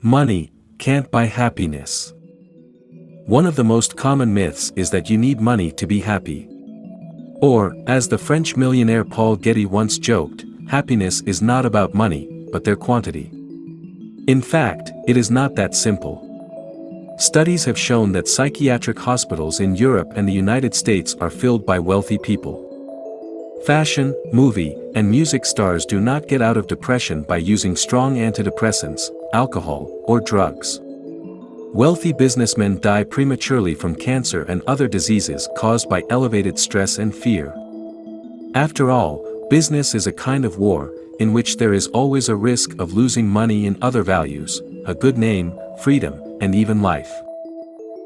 Money can't buy happiness. One of the most common myths is that you need money to be happy. Or, as the French millionaire Paul Getty once joked, happiness is not about money, but their quantity. In fact, it is not that simple. Studies have shown that psychiatric hospitals in Europe and the United States are filled by wealthy people. Fashion, movie, and music stars do not get out of depression by using strong antidepressants, alcohol, or drugs. Wealthy businessmen die prematurely from cancer and other diseases caused by elevated stress and fear. After all, business is a kind of war, in which there is always a risk of losing money and other values, a good name, freedom, and even life.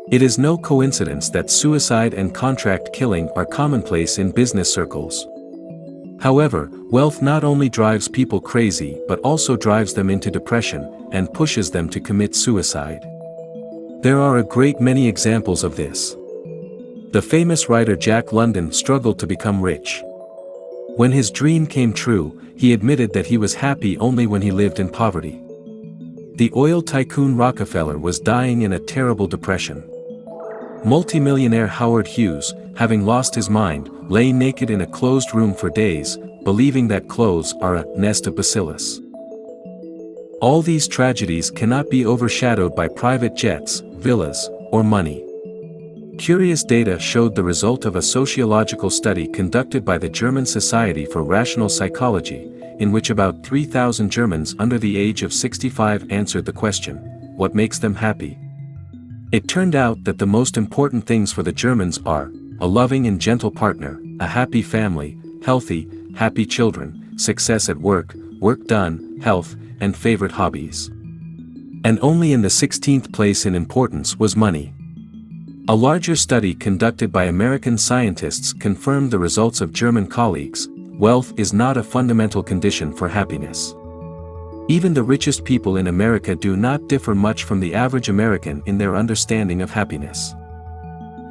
It is no coincidence that suicide and contract killing are commonplace in business circles. However, wealth not only drives people crazy but also drives them into depression, and pushes them to commit suicide. There are a great many examples of this. The famous writer Jack London struggled to become rich. When his dream came true, he admitted that he was happy only when he lived in poverty. The oil tycoon Rockefeller was dying in a terrible depression. Multimillionaire Howard Hughes, having lost his mind, lay naked in a closed room for days, believing that clothes are a nest of bacillus. All these tragedies cannot be overshadowed by private jets, villas, or money. Curious data showed the result of a sociological study conducted by the German Society for Rational Psychology, in which about 3,000 Germans under the age of 65 answered the question, "What makes them happy?" It turned out that the most important things for the Germans are a loving and gentle partner, a happy family, healthy, happy children, success at work, work done, health, and favorite hobbies. And only in the 16th place in importance was money. A larger study conducted by American scientists confirmed the results of German colleagues: wealth is not a fundamental condition for happiness. Even the richest people in America do not differ much from the average American in their understanding of happiness.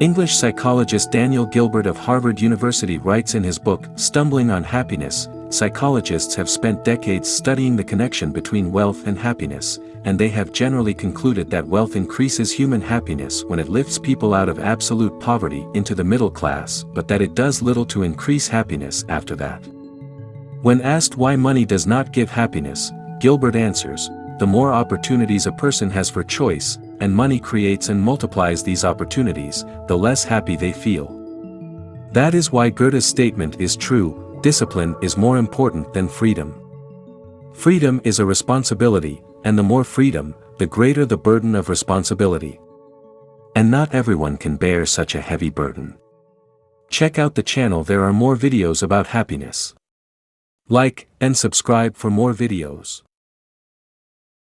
English psychologist Daniel Gilbert of Harvard University writes in his book, Stumbling on Happiness, psychologists have spent decades studying the connection between wealth and happiness, and they have generally concluded that wealth increases human happiness when it lifts people out of absolute poverty into the middle class, but that it does little to increase happiness after that. When asked why money does not give happiness, Gilbert answers, the more opportunities a person has for choice, and money creates and multiplies these opportunities, the less happy they feel. That is why Goethe's statement is true: discipline is more important than freedom. Freedom is a responsibility, and the more freedom, the greater the burden of responsibility. And not everyone can bear such a heavy burden. Check out the channel, there are more videos about happiness. Like and subscribe for more videos.